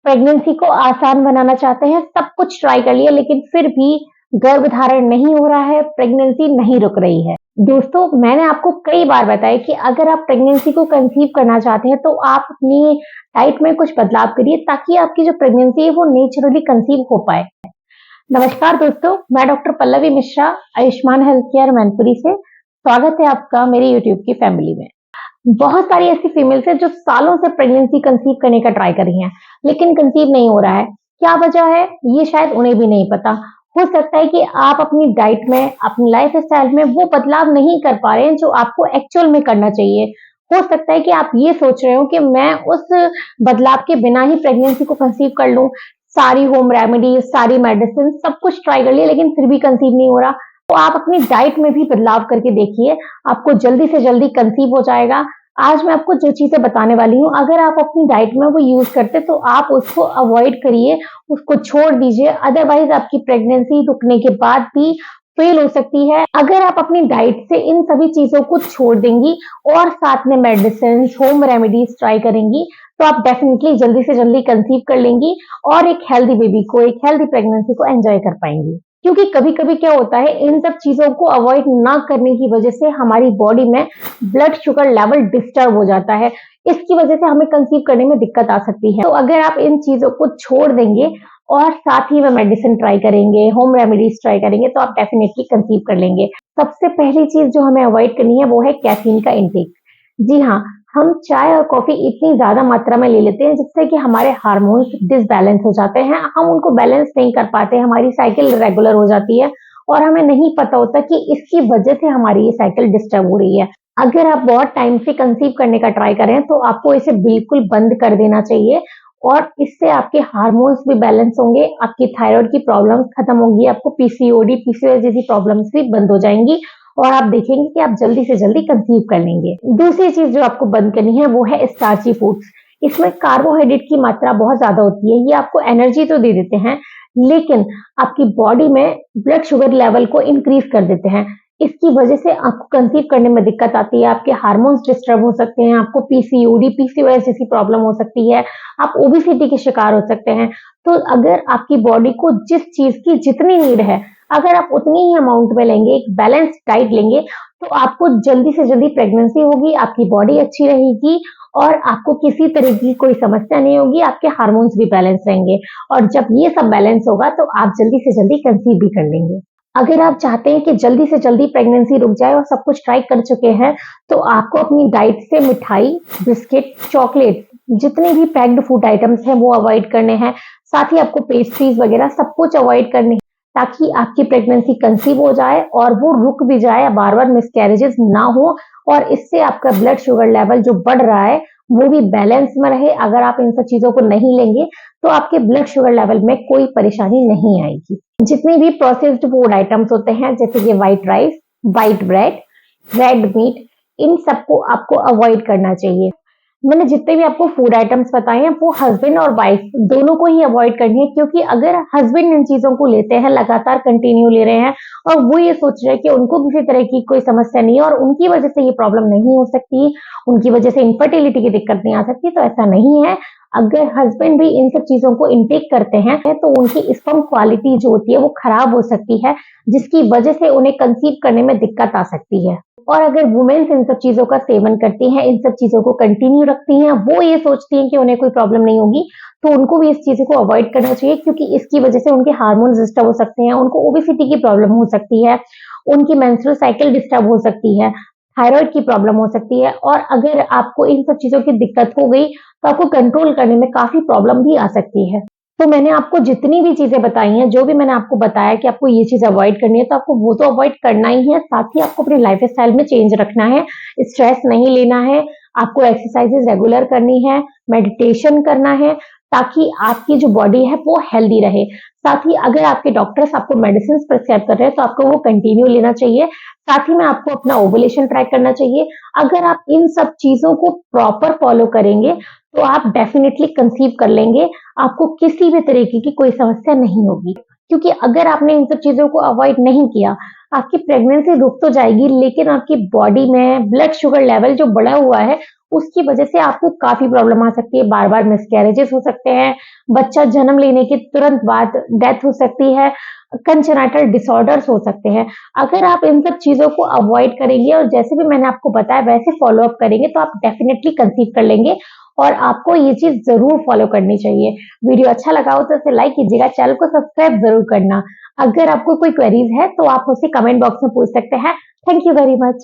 Pregnancy को आसान बनाना चाहते हैं, सब कुछ ट्राई कर लिया लेकिन फिर भी गर्भधारण नहीं हो रहा है, प्रेगनेंसी नहीं रुक रही है। दोस्तों, मैंने आपको कई बार बताया कि अगर आप प्रेगनेंसी को कंसीव करना चाहते हैं तो आप अपनी डाइट में कुछ बदलाव करिए ताकि आपकी जो प्रेगनेंसी है वो नेचुरली कंसीव हो पाए। नमस्कार दोस्तों, मैं doctor Pallavi Mishra, Ayushman health care Mainpuri से स्वागत है आपका मेरी यूट्यूब की फैमिली में। बहुत सारी ऐसी फीमेल्स हैं जो सालों से प्रेगनेंसी कंसीव करने का ट्राई कर रही हैं, लेकिन कंसीव नहीं हो रहा है। क्या वजह है, ये शायद उन्हें भी नहीं पता। हो सकता है कि आप अपनी डाइट में, अपनी लाइफ स्टाइल में वो बदलाव नहीं कर पा रहे हैं जो आपको एक्चुअल में करना चाहिए। हो सकता है कि आप ये सोच रहे हो कि मैं उस बदलाव के बिना ही प्रेगनेंसी को कंसीव कर लूं, सारी होम रेमेडीज, सारी मेडिसिन, सब कुछ ट्राई कर लिया लेकिन फिर भी कंसीव नहीं हो रहा। तो आप अपनी डाइट में भी बदलाव करके देखिए, आपको जल्दी से जल्दी कंसीव हो जाएगा। आज मैं आपको जो चीजें बताने वाली हूँ, अगर आप अपनी डाइट में वो यूज करते तो आप उसको अवॉइड करिए, उसको छोड़ दीजिए, अदरवाइज आपकी प्रेगनेंसी रुकने के बाद भी फेल हो सकती है। अगर आप अपनी डाइट से इन सभी चीजों को छोड़ देंगी और साथ में मेडिसिन, होम रेमेडीज ट्राई करेंगी तो आप डेफिनेटली जल्दी से जल्दी कंसीव कर लेंगी और एक हेल्दी बेबी को, एक हेल्दी प्रेगनेंसी को एंजॉय कर पाएंगी। क्योंकि कभी-कभी क्या होता है, इन सब चीजों को अवॉइड ना करने की वजह से हमारी बॉडी में ब्लड शुगर लेवल डिस्टर्ब हो जाता है। इसकी वजह से हमें कंसीव करने में दिक्कत आ सकती है। तो अगर आप इन चीजों को छोड़ देंगे और साथ ही में मेडिसिन ट्राई करेंगे, होम रेमेडीज ट्राई करेंगे तो आप डेफिनेटली कंसीव कर लेंगे। सबसे पहली चीज जो हमें अवॉइड करनी है वो है कैफीन का इंटेक। जी हाँ, हम चाय और कॉफी इतनी ज्यादा मात्रा में ले लेते हैं जिससे कि हमारे हार्मोन्स डिसबैलेंस हो जाते हैं, हम उनको बैलेंस नहीं कर पाते, हमारी साइकिल रेगुलर हो जाती है और हमें नहीं पता होता कि इसकी वजह से हमारी ये साइकिल डिस्टर्ब हो रही है। अगर आप बहुत टाइम से कंसीव करने का ट्राई करें तो आपको इसे बिल्कुल बंद कर देना चाहिए और इससे आपके हार्मोन्स भी बैलेंस होंगे, आपकी थायराइड की प्रॉब्लम्स खत्म होंगी, आपको पीसीओडी, पीसीओएस जैसी प्रॉब्लम्स भी बंद हो जाएंगी और आप देखेंगे कि आप जल्दी से जल्दी कंसीव कर लेंगे। दूसरी चीज जो आपको बंद करनी है वो है स्टार्ची फूड्स। इसमें कार्बोहाइड्रेट की मात्रा बहुत ज्यादा होती है। ये आपको एनर्जी तो दे देते हैं लेकिन आपकी बॉडी में ब्लड शुगर लेवल को इंक्रीज कर देते हैं। इसकी वजह से आपको कंसीव करने में दिक्कत आती है, आपके हार्मोन्स डिस्टर्ब हो सकते हैं, आपको पीसीओडी, पीसीओएस जैसी प्रॉब्लम हो सकती है, आप ओबेसिटी के शिकार हो सकते हैं। तो अगर आपकी बॉडी को जिस चीज की जितनी नीड है, अगर आप उतनी ही अमाउंट में लेंगे, एक बैलेंस डाइट लेंगे तो आपको जल्दी से जल्दी प्रेगनेंसी होगी, आपकी बॉडी अच्छी रहेगी और आपको किसी तरह की कोई समस्या नहीं होगी, आपके हार्मोन्स भी बैलेंस रहेंगे और जब ये सब बैलेंस होगा तो आप जल्दी से जल्दी कंसीव भी कर लेंगे। अगर आप चाहते हैं कि जल्दी से जल्दी प्रेगनेंसी रुक जाए और सब कुछ ट्राई कर चुके हैं तो आपको अपनी डाइट से मिठाई, बिस्किट, चॉकलेट, जितने भी पैक्ड फूड आइटम्स हैं वो अवॉइड करने हैं। साथ ही आपको पेस्ट्रीज वगैरह सब कुछ अवॉइड करने हैं ताकि आपकी प्रेगनेंसी कंसीव हो जाए और वो रुक भी जाए, बार बार मिसकैरेजेस ना हो और इससे आपका ब्लड शुगर लेवल जो बढ़ रहा है वो भी बैलेंस में रहे। अगर आप इन सब चीजों को नहीं लेंगे तो आपके ब्लड शुगर लेवल में कोई परेशानी नहीं आएगी। जितने भी प्रोसेस्ड फूड आइटम्स होते हैं जैसे कि white rice, white bread, red meat, इन सबको आपको अवॉइड करना चाहिए। मैंने जितने भी आपको फूड आइटम्स बताए हैं वो हस्बैंड और वाइफ दोनों को ही अवॉइड करनी है, क्योंकि अगर हस्बैंड इन चीजों को लेते हैं, लगातार कंटिन्यू ले रहे हैं और वो ये सोच रहे हैं कि उनको किसी तरह की कोई समस्या नहीं है और उनकी वजह से ये प्रॉब्लम नहीं हो सकती, उनकी वजह से इनफर्टिलिटी की दिक्कत नहीं आ सकती, तो ऐसा नहीं है। अगर हस्बैंड भी इन सब चीजों को इनटेक करते हैं तो उनकी स्पर्म क्वालिटी जो होती है वो खराब हो सकती है, जिसकी वजह से उन्हें कंसीव करने में दिक्कत आ सकती है। और अगर वुमेन्स इन सब चीजों का सेवन करती हैं, इन सब चीजों को कंटिन्यू रखती हैं, वो ये सोचती हैं कि उन्हें कोई प्रॉब्लम नहीं होगी, तो उनको भी इस चीज को अवॉइड करना चाहिए, क्योंकि इसकी वजह से उनके हार्मोन्स डिस्टर्ब हो सकते हैं, उनको ओबेसिटी की प्रॉब्लम हो सकती है, उनकी मेंस्ट्रुअल साइकिल डिस्टर्ब हो सकती है, थायराइड की प्रॉब्लम हो सकती है और अगर आपको इन सब चीजों की दिक्कत हो गई तो आपको कंट्रोल करने में काफी प्रॉब्लम भी आ सकती है। तो मैंने आपको जितनी भी चीजें बताई हैं, जो भी मैंने आपको बताया कि आपको ये चीज अवॉइड करनी है, तो आपको वो तो अवॉइड करना ही है, साथ ही आपको अपनी लाइफ स्टाइल में चेंज रखना है, स्ट्रेस नहीं लेना है, आपको एक्सरसाइजेस रेगुलर करनी है, मेडिटेशन करना है ताकि आपकी जो बॉडी है वो हेल्दी रहे। साथ ही अगर आपके डॉक्टर्स आपको मेडिसिन प्रिस्क्राइब कर रहे हैं तो आपको वो कंटिन्यू लेना चाहिए। साथ ही में आपको अपना ओवुलेशन ट्रैक करना चाहिए। अगर आप इन सब चीजों को प्रॉपर फॉलो करेंगे तो आप डेफिनेटली कंसीव कर लेंगे, आपको किसी भी तरीके की कोई समस्या नहीं होगी। क्योंकि अगर आपने इन सब चीजों को अवॉइड नहीं किया, आपकी प्रेगनेंसी रुक तो जाएगी लेकिन आपकी बॉडी में ब्लड शुगर लेवल जो बढ़ा हुआ है उसकी वजह से आपको काफी प्रॉब्लम आ सकती है। बार बार मिसकैरेजेस हो सकते हैं, बच्चा जन्म लेने के तुरंत बाद डेथ हो सकती है, कंजेनाइटल डिसऑर्डर्स हो सकते हैं। अगर आप इन सब चीजों को अवॉइड करेंगे और जैसे भी मैंने आपको बताया वैसे फॉलो अप करेंगे तो आप डेफिनेटली कंसीव कर लेंगे और आपको ये चीज जरूर फॉलो करनी चाहिए। वीडियो अच्छा लगा हो तो इसे लाइक कीजिएगा, चैनल को सब्सक्राइब जरूर करना। अगर आपको कोई क्वेरीज है तो आप मुझसे कमेंट बॉक्स में पूछ सकते हैं। Thank you very much.